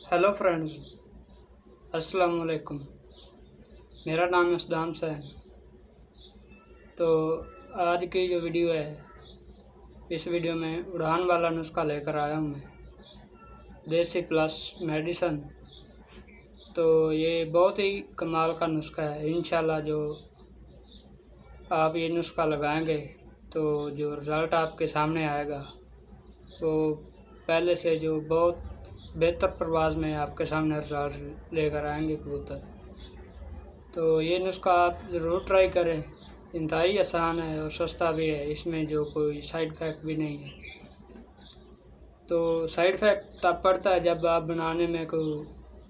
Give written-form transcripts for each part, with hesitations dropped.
Hello friends, अस्सलाम वालेकुम। मेरा नाम इस्दाम है। तो आज की जो वीडियो है, इस वीडियो में उड़ान वाला नुस्खा लेकर आया हूँ मैं, देसी प्लस मेडिसन। तो ये बहुत ही कमाल का नुस्खा है। इंशाल्लाह जो आप ये नुस्खा लगाएंगे तो जो रिज़ल्ट आपके सामने आएगा वो पहले से जो बहुत बेहतर प्रवास में आपके सामने रिजल्ट लेकर आएंगे कबूतर। तो ये नुस्खा आप ज़रूर ट्राई करें। इंतहाई आसान है और सस्ता भी है, इसमें जो कोई साइड इफ़ेक्ट भी नहीं है। तो साइड इफ़ेक्ट तब पड़ता है जब आप बनाने में कोई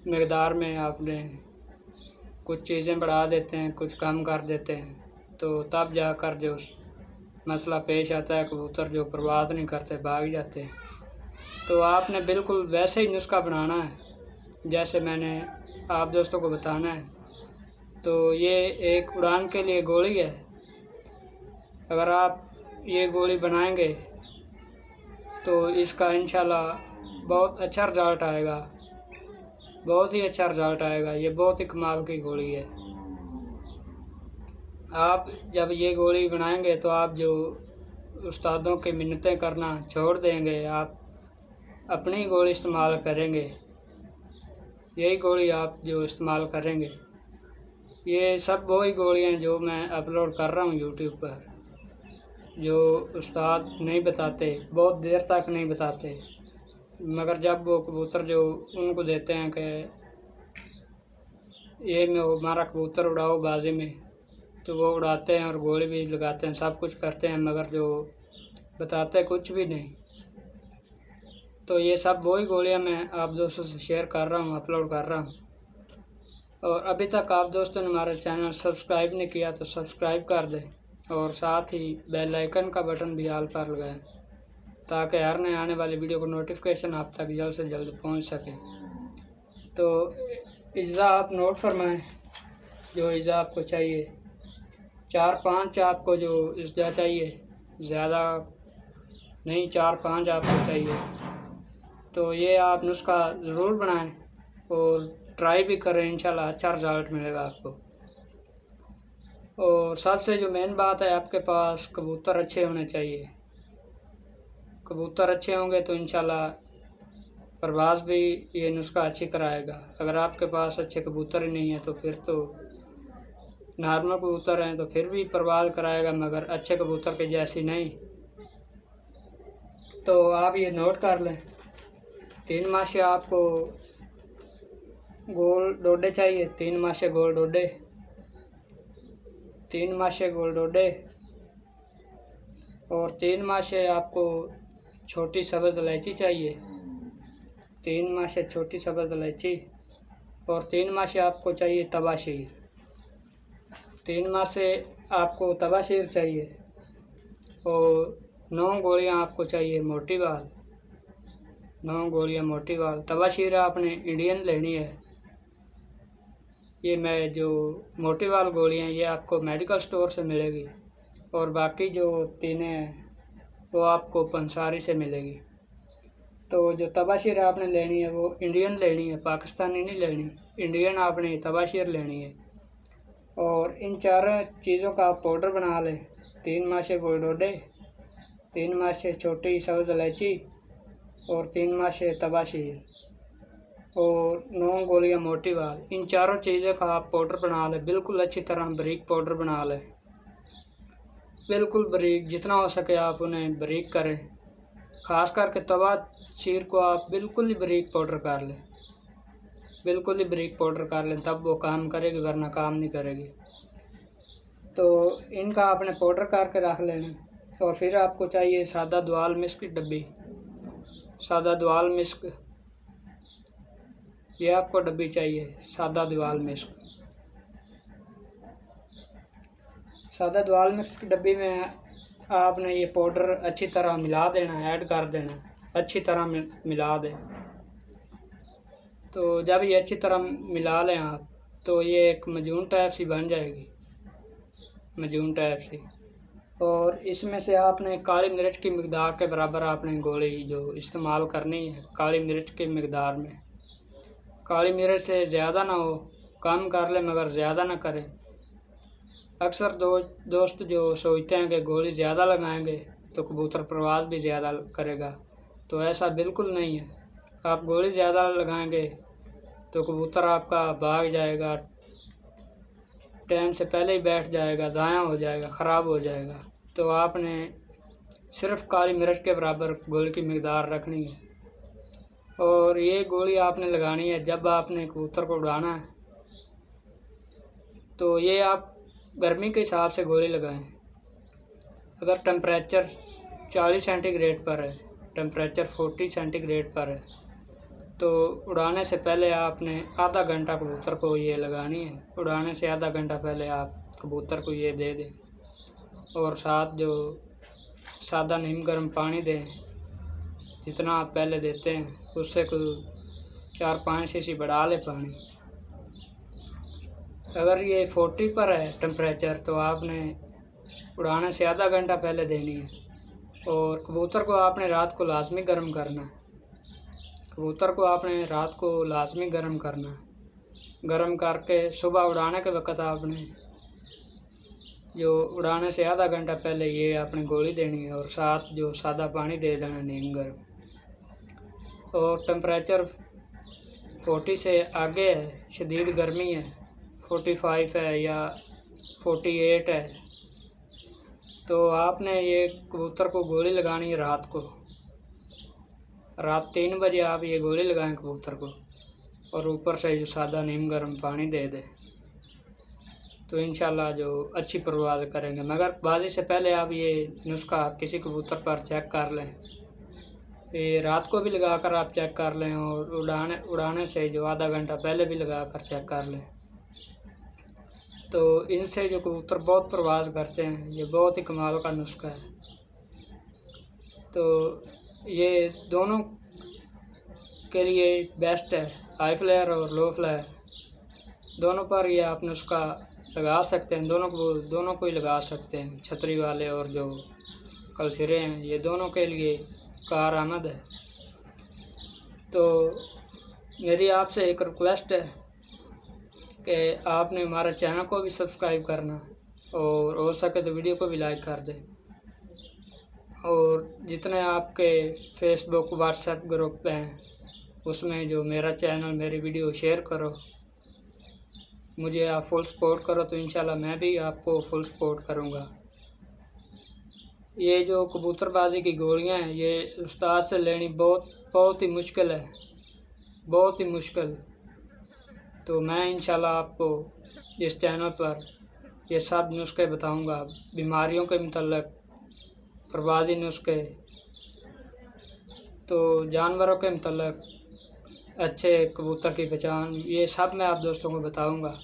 मकदार में आपने कुछ चीज़ें बढ़ा देते हैं, कुछ कम कर देते हैं, तो तब जाकर जो मसला पेश आता है, कबूतर जो परवाज़ नहीं करते, भाग जाते हैं। तो आपने बिल्कुल वैसे ही नुस्खा बनाना है जैसे मैंने आप दोस्तों को बताना है। तो ये एक उड़ान के लिए गोली है। अगर आप ये गोली बनाएंगे तो इसका इंशाल्लाह बहुत अच्छा रिज़ल्ट आएगा, बहुत ही अच्छा रिज़ल्ट आएगा। ये बहुत ही कमाल की गोली है। आप जब ये गोली बनाएंगे तो आप जो उस्तादों की मिन्नतें करना छोड़ देंगे, आप अपनी गोली इस्तेमाल करेंगे। यही गोली आप जो इस्तेमाल करेंगे, ये सब वही गोलियाँ जो मैं अपलोड कर रहा हूँ यूट्यूब पर, जो उस्ताद नहीं बताते, बहुत देर तक नहीं बताते, मगर जब वो कबूतर जो उनको देते हैं कि ये में हमारा कबूतर उड़ाओ बाजी में, तो वो उड़ाते हैं और गोली भी लगाते हैं, सब कुछ करते हैं, मगर जो बताते कुछ भी नहीं। तो ये सब वही गोलियाँ मैं आप दोस्तों से शेयर कर रहा हूँ, अपलोड कर रहा हूँ। और अभी तक आप दोस्तों ने हमारा चैनल सब्सक्राइब नहीं किया तो सब्सक्राइब कर दें और साथ ही बेल आइकन का बटन भी ऑल पर लगाएं, ताकि हर नए आने वाली वीडियो को नोटिफिकेशन आप तक जल्द से जल्द पहुंच सके। तो इज़्ज़ा आप नोट फरमाएं, जो इज़्ज़ा आपको चाहिए 4-5 आपको जो इज़्ज़ा चाहिए, ज़्यादा नहीं, 4-5 आपको चाहिए। तो ये आप नुस्खा ज़रूर बनाएं और ट्राई भी करें, इंशाल्लाह अच्छा रिज़ल्ट मिलेगा आपको। और सबसे जो मेन बात है, आपके पास कबूतर अच्छे होने चाहिए। कबूतर अच्छे होंगे तो इंशाल्लाह परवाज़ भी ये नुस्खा अच्छी कराएगा। अगर आपके पास अच्छे कबूतर ही नहीं है तो फिर तो नॉर्मल कबूतर हैं तो फिर भी परवाज़ कराएगा, मगर अच्छे कबूतर के जैसी नहीं। तो आप ये नोट कर लें। 3 माशे आपको गोल डोडे चाहिए, 3 माशे गोल डोडे, 3 माशे गोल डोडे और 3 माशे आपको छोटी सब्ज़ इलायची चाहिए, 3 माशे छोटी सब्ज़ इलायची और 3 माशे आपको चाहिए तबाशीर, 3 माशे आपको तबाशीर चाहिए और 9 गोलियां आपको चाहिए मोटी वाल, 9 गोलियां मोटी वाल। तबाशीर आपने इंडियन लेनी है। ये मैं जो मोटी वाल गोलियां ये आपको मेडिकल स्टोर से मिलेगी और बाकी जो तीनें हैं वो आपको पंसारी से मिलेगी। तो जो तबाशीर आपने लेनी है वो इंडियन लेनी है, पाकिस्तानी नहीं लेनी, इंडियन आपने तबाशीर लेनी है। और इन चारों चीज़ों का आप पाउडर बना लें। 3 माशे गोल डोडे, 3 माशे छोटी सब्ज़ इलायची और 3 माशे तबाशीर और 9 गोलियां मोटी वाल। इन चारों चीज़ों का आप पाउडर बना लें, बिल्कुल अच्छी तरह बारीक पाउडर बना लें, बिल्कुल बारीक, जितना हो सके आप उन्हें बारीक करें। ख़ास करके तबाशीर को आप बिल्कुल ही बारीक पाउडर कर लें, बिल्कुल ही बारीक पाउडर कर लें, तब वो काम करेगी, वरना काम नहीं करेगी। तो इनका आपने पाउडर करके रख लेना। और फिर आपको चाहिए सादा दुआल मिस्क की डब्बी, सादा दुआल मिस्क, ये आपको डब्बी चाहिए, सादा दुआल मिस्क। सादा दुआल मिक्स की डब्बी में आपने ये पाउडर अच्छी तरह मिला देना, ऐड कर देना, अच्छी तरह मिला दें। तो जब ये अच्छी तरह मिला लें आप, तो ये एक मजून टाइप सी बन जाएगी, मजून टाइप सी। और इसमें से आपने काली मिर्च की मकदार के बराबर आपने गोली जो इस्तेमाल करनी है, काली मिर्च की मकदार में काली मिर्च से ज़्यादा ना हो, कम कर ले मगर ज़्यादा ना करें। अक्सर दोस्त जो सोचते हैं कि गोली ज़्यादा लगाएंगे तो कबूतर प्रवास भी ज़्यादा करेगा, तो ऐसा बिल्कुल नहीं है। आप गोली ज़्यादा लगाएंगे तो कबूतर आपका भाग जाएगा, टाइम से पहले ही बैठ जाएगा, ज़ाया हो जाएगा, ख़राब हो जाएगा। तो आपने सिर्फ़ काली मिर्च के बराबर गोली की मिक़दार रखनी है, और ये गोली आपने लगानी है जब आपने कबूतर को उड़ाना है। तो ये आप गर्मी के हिसाब से गोली लगाएं। अगर टेम्परेचर 40 सेंटीग्रेड पर है, टेम्परेचर 40 सेंटीग्रेड पर है, तो उड़ाने से पहले आपने आधा घंटा कबूतर को ये लगानी है। उड़ाने से आधा घंटा पहले आप कबूतर को ये दे दें, और साथ जो सादा नीम गर्म पानी दें, जितना आप पहले देते हैं उससे कुछ 4-5 सीसी बढ़ा ले पानी। अगर ये 40 पर है टेम्परेचर, तो आपने उड़ाने से आधा घंटा पहले देनी है। और कबूतर को आपने रात को लाजमी गर्म करना है। कबूतर को आपने रात को लाजमी गर्म करना है। गर्म करके सुबह उड़ाने के वक़्त आपने जो उड़ाने से आधा घंटा पहले ये आपने गोली देनी है, और साथ जो सादा पानी दे देना नीम गर्म। और टेम्परेचर 40 से आगे है, शदीद गर्मी है, 45 है या 48 है, तो आपने ये कबूतर को गोली लगानी है रात को। रात 3 बजे आप ये गोली लगाएं कबूतर को, और ऊपर से जो सादा नीम गर्म पानी दे दें, तो इंशाल्लाह जो अच्छी परवाज़ करेंगे। मगर बाजी से पहले आप ये नुस्खा किसी कबूतर पर चेक कर लें। ये रात को भी लगा कर आप चेक कर लें, और उड़ाने से जो आधा घंटा पहले भी लगा कर चेक कर लें। तो इनसे जो कबूतर बहुत परवाज़ करते हैं, ये बहुत ही कमाल का नुस्खा है। तो ये दोनों के लिए बेस्ट है, हाई फ्लेयर और लो फ्लेयर दोनों पर ये आप नुस्खा लगा सकते हैं। दोनों को ही लगा सकते हैं, छतरी वाले और जो कलसिरे हैं, ये दोनों के लिए कारआमद है। तो मेरी आपसे एक रिक्वेस्ट है कि आपने हमारे चैनल को भी सब्सक्राइब करना, और हो सके तो वीडियो को भी लाइक कर दें। और जितने आपके फेसबुक व्हाट्सएप ग्रुप हैं उसमें जो मेरा चैनल मेरी वीडियो शेयर करो, मुझे आप फुल सपोर्ट करो, तो इंशाल्लाह मैं भी आपको फुल सपोर्ट करूँगा। ये जो कबूतरबाजी की गोलियां हैं, ये उस्ताद से लेनी बहुत ही मुश्किल है, बहुत ही मुश्किल। तो मैं इंशाल्लाह आपको इस चैनल पर ये सब नुस्खे बताऊंगा, बीमारियों के मतलब, परवाज़ी नुस्खे, तो जानवरों के मतलब, अच्छे कबूतर की पहचान, ये सब मैं आप दोस्तों को बताऊंगा।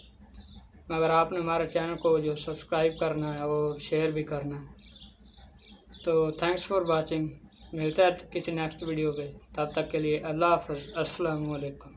मगर आपने हमारे चैनल को जो सब्सक्राइब करना है और शेयर भी करना है। तो थैंक्स फॉर वाचिंग। मिलते हैं किसी नेक्स्ट वीडियो पे, तब तक के लिए अल्लाह हाफ़िज़, अस्सलामु अलैकुम।